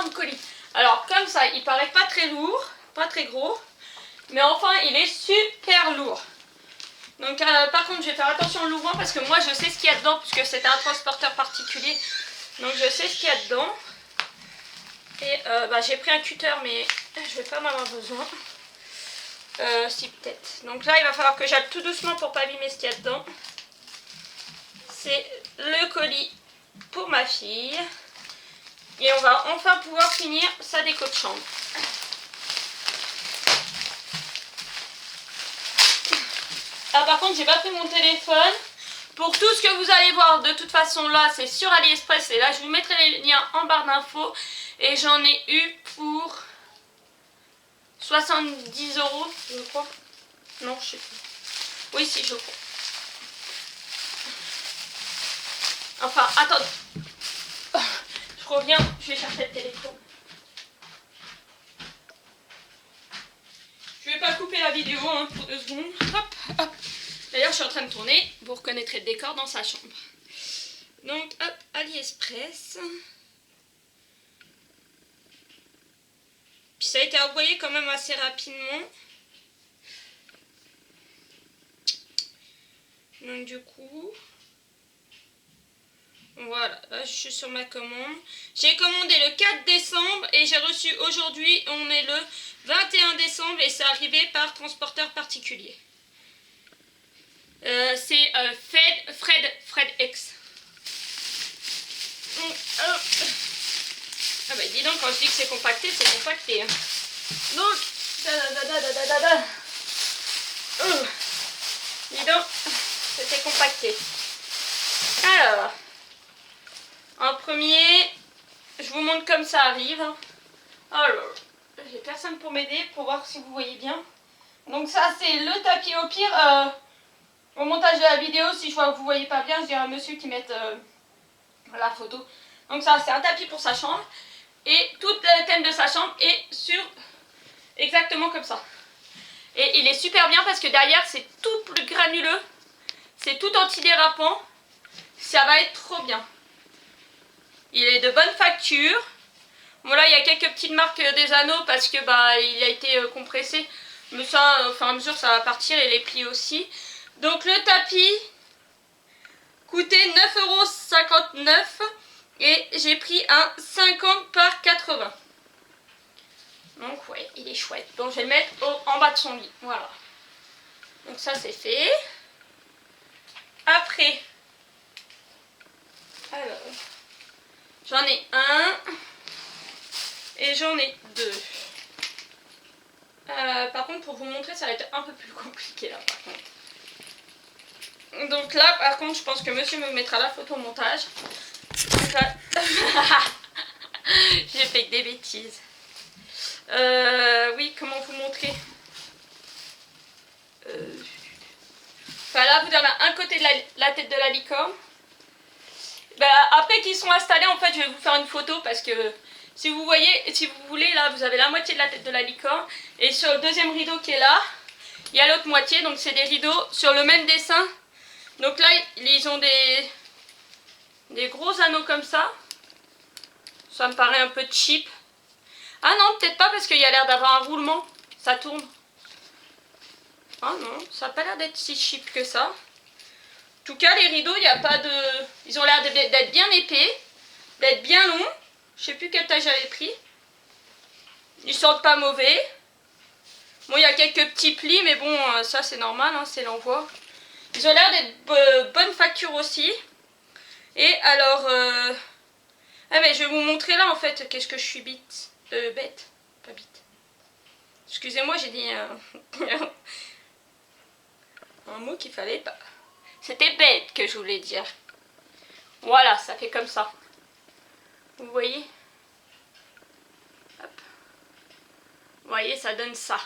énorme colis. Alors comme ça, il paraît pas très lourd, pas très gros, mais enfin il est super lourd. Donc par contre je vais faire attention en l'ouvrant parce que moi je sais ce qu'il y a dedans puisque c'est un transporteur particulier. Donc je sais ce qu'il y a dedans. Et j'ai pris un cutter mais je vais pas en avoir besoin. Si peut-être. Donc là il va falloir que j'aille tout doucement pour pas abîmer ce qu'il y a dedans. C'est le colis pour ma fille. Et on va enfin pouvoir finir sa déco de chambre. Ah par contre j'ai pas pris mon téléphone. Pour tout ce que vous allez voir de toute façon là c'est sur AliExpress. Et là je vous mettrai les liens en barre d'infos. Et j'en ai eu pour 70 € je crois. Non je sais plus. Oui si je crois. Enfin attendez. Je reviens, je vais chercher le téléphone. Je vais pas couper la vidéo hein, pour 2 secondes. Hop, hop. D'ailleurs, je suis en train de tourner. Vous reconnaîtrez le décor dans sa chambre. Donc, hop, AliExpress. Puis ça a été envoyé quand même assez rapidement. Donc du coup... Voilà, là je suis sur ma commande. J'ai commandé le 4 décembre et j'ai reçu aujourd'hui, on est le 21 décembre et c'est arrivé par transporteur particulier. C'est FredEx. Ah bah dis donc, quand je dis que c'est compacté, c'est compacté. Hein. Donc, dis donc, c'était compacté. Alors... En premier, je vous montre comme ça arrive. Alors, j'ai personne pour m'aider pour voir si vous voyez bien. Donc ça c'est le tapis. Au pire, au montage de la vidéo, si je vois que vous voyez pas bien, je dirai à monsieur qui mette la photo. Donc ça c'est un tapis pour sa chambre. Et tout le thème de sa chambre est sur exactement comme ça. Et il est super bien parce que derrière c'est tout plus granuleux. C'est tout antidérapant. Ça va être trop bien. Il est de bonne facture. Voilà, il y a quelques petites marques des anneaux parce que il a été compressé. Mais ça, au fur et à mesure, ça va partir et les plis aussi. Donc le tapis coûtait 9,59 € et j'ai pris un 50 par 80. Donc ouais, il est chouette. Donc je vais le mettre en bas de son lit. Voilà. Donc ça c'est fait. Après, alors... J'en ai un et j'en ai 2. Par contre, pour vous montrer, ça va être un peu plus compliqué là par contre. Donc là, par contre, je pense que monsieur me mettra la photo au montage. J'ai fait que des bêtises. Oui, comment vous montrer Enfin là, vous avez un côté de la tête de la licorne. Après qu'ils sont installés, en fait, je vais vous faire une photo parce que si vous voyez, si vous voulez, là, vous avez la moitié de la tête de la licorne. Et sur le deuxième rideau qui est là, il y a l'autre moitié. Donc c'est des rideaux sur le même dessin. Donc là, ils ont des gros anneaux comme ça. Ça me paraît un peu cheap. Ah non, peut-être pas parce qu'il y a l'air d'avoir un roulement. Ça tourne. Ah non, ça n'a pas l'air d'être si cheap que ça. En tout cas, les rideaux, il n'y a pas de... Ils ont l'air d'être bien épais, d'être bien longs. Je sais plus quelle taille j'avais pris. Ils sentent pas mauvais. Bon, il y a quelques petits plis, mais bon, ça c'est normal, hein, c'est l'envoi. Ils ont l'air d'être bonne facture aussi. Et alors... Ah mais je vais vous montrer là en fait, qu'est-ce que je suis bête. Bête, pas bête. Excusez-moi, j'ai dit un mot qu'il fallait pas. C'était bête que je voulais dire. Voilà, ça fait comme ça. Vous voyez? Hop. Vous voyez, ça donne ça.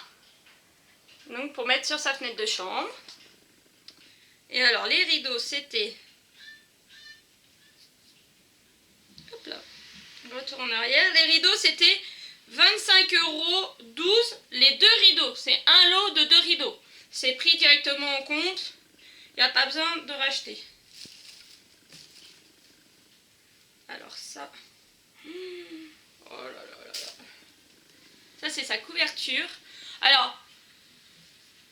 Donc pour mettre sur sa fenêtre de chambre. Et alors les rideaux, c'était... Hop là. Retour en arrière. Les rideaux, c'était 25,12 € les 2 rideaux. C'est un lot de 2 rideaux. C'est pris directement en compte. Il n'y a pas besoin de racheter. Alors ça... Oh là là là là. Ça c'est sa couverture. Alors,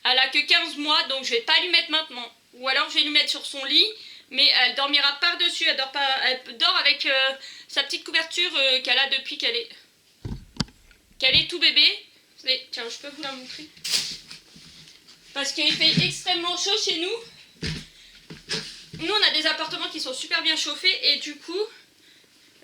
elle a que 15 mois, donc je vais pas lui mettre maintenant. Ou alors je vais lui mettre sur son lit, mais elle dormira par-dessus. Elle dort avec sa petite couverture qu'elle a depuis qu'elle est tout bébé. Tiens, je peux vous la montrer. Parce qu'il fait extrêmement chaud chez nous. Nous, on a des appartements qui sont super bien chauffés et du coup,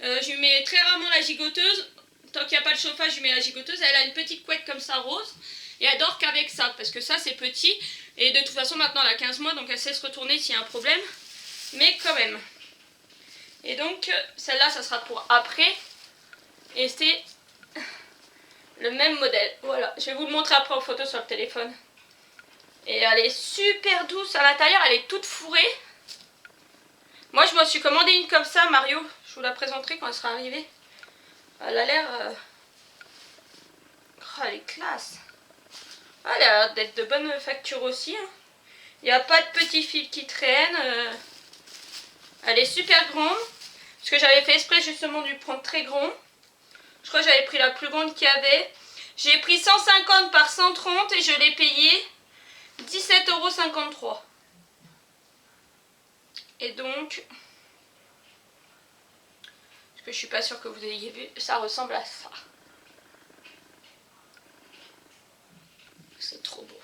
je lui mets très rarement la gigoteuse. Tant qu'il n'y a pas de chauffage, je lui mets la gigoteuse. Elle a une petite couette comme ça rose et elle dort qu'avec ça parce que ça c'est petit. Et de toute façon, maintenant elle a 15 mois donc elle sait se retourner s'il y a un problème. Mais quand même. Et donc, celle-là, ça sera pour après. Et c'est le même modèle. Voilà, je vais vous le montrer après en photo sur le téléphone. Et elle est super douce à l'intérieur, elle est toute fourrée. Moi je me suis commandé une comme ça, Mario. Je vous la présenterai quand elle sera arrivée. Elle a l'air... Oh, elle est classe. Elle a l'air d'être de bonne facture aussi. Hein. Il n'y a pas de petits fils qui traînent. Elle est super grande. Parce que j'avais fait exprès justement de lui prendre très grand. Je crois que j'avais pris la plus grande qu'il y avait. J'ai pris 150 par 130 et je l'ai payé 17,53 €. Et donc, parce que je suis pas sûre que vous ayez vu, ça ressemble à ça. C'est trop beau.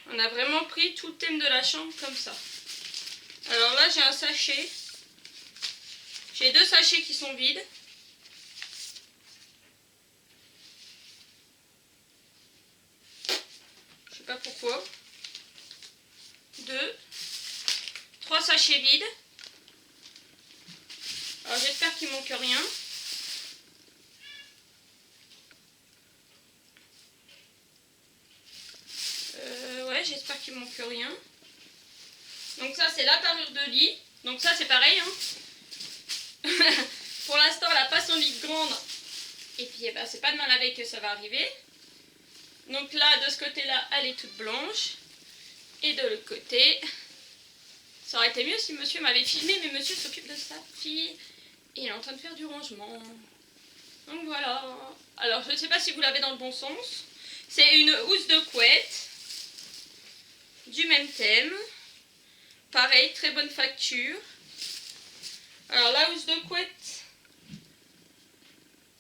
On a vraiment pris tout le thème de la chambre comme ça. Alors là, j'ai un sachet. J'ai 2 sachets qui sont vides. Je sais pas pourquoi. 2, 3 sachets vides. Alors j'espère qu'il manque rien. Ouais, j'espère qu'il manque rien. Donc ça c'est la parure de lit. Donc ça c'est pareil. Hein. Pour l'instant elle n'a pas son lit grande. Et puis eh ben, c'est pas demain la veille que ça va arriver. Donc là de ce côté là elle est toute blanche. Et de l'autre côté, ça aurait été mieux si monsieur m'avait filmé, mais monsieur s'occupe de sa fille et il est en train de faire du rangement. Donc voilà. Alors je ne sais pas si vous l'avez dans le bon sens. C'est une housse de couette du même thème. Pareil, très bonne facture. Alors la housse de couette,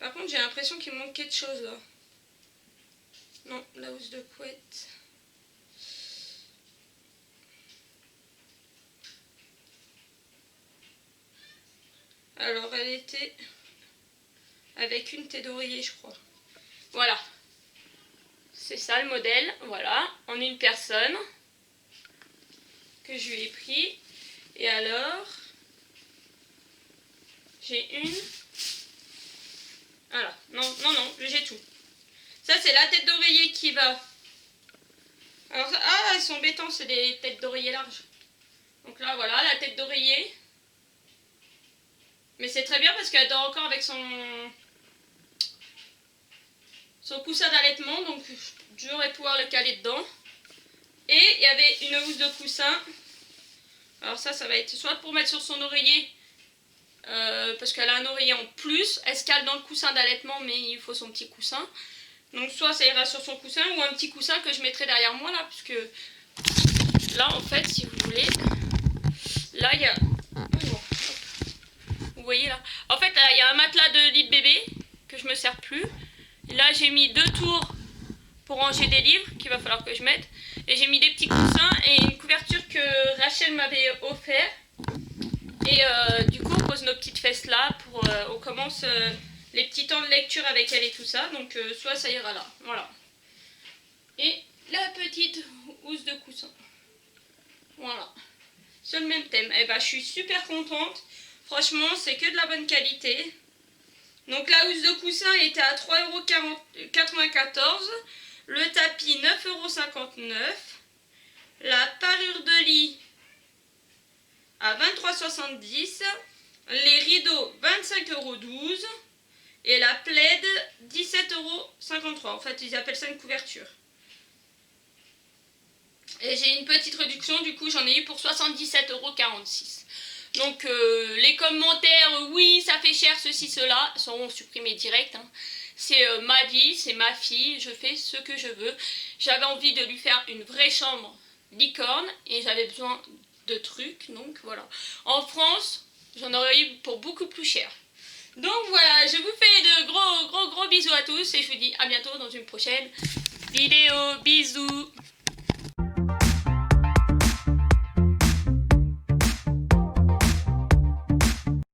par contre j'ai l'impression qu'il manque quelque chose là. Non, la housse de couette... Alors elle était avec une tête d'oreiller je crois. Voilà. C'est ça le modèle. Voilà. En une personne. Que je lui ai pris. Et alors. J'ai une. Voilà. Non, non, non. J'ai tout. Ça c'est la tête d'oreiller qui va. Alors ça, ah, elles sont embêtantes. C'est des têtes d'oreiller larges. Donc là voilà la tête d'oreiller. Mais c'est très bien parce qu'elle dort encore avec son coussin d'allaitement, donc je devrais pouvoir le caler dedans. Et il y avait une housse de coussin. Alors ça va être soit pour mettre sur son oreiller, parce qu'elle a un oreiller en plus. Elle se cale dans le coussin d'allaitement, mais il faut son petit coussin. Donc soit ça ira sur son coussin, ou un petit coussin que je mettrai derrière moi là, puisque là en fait, si vous voulez, là il y a... Vous voyez là. En fait, il y a un matelas de lit de bébé que je me sers plus. Là, j'ai mis 2 tours pour ranger des livres qu'il va falloir que je mette. Et j'ai mis des petits coussins et une couverture que Rachel m'avait offert. Et du coup, on pose nos petites fesses là. On commence les petits temps de lecture avec elle et tout ça. Donc, soit ça ira là. Voilà. Et la petite housse de coussin. Voilà. C'est le même thème. Et ben, je suis super contente. Franchement, c'est que de la bonne qualité. Donc la housse de coussin était à 3,94 €. Le tapis 9,59 €. La parure de lit à 23,70 €. Les rideaux 25,12 €. Et la plaid 17,53 €. En fait, ils appellent ça une couverture. Et j'ai une petite réduction, du coup j'en ai eu pour 77,46 €. Donc les commentaires, oui, ça fait cher, ceci, cela, seront supprimés direct. Hein. C'est ma vie, c'est ma fille, je fais ce que je veux. J'avais envie de lui faire une vraie chambre licorne et j'avais besoin de trucs, donc voilà. En France, j'en aurais eu pour beaucoup plus cher. Donc voilà, je vous fais de gros bisous à tous et je vous dis à bientôt dans une prochaine vidéo. Bisous.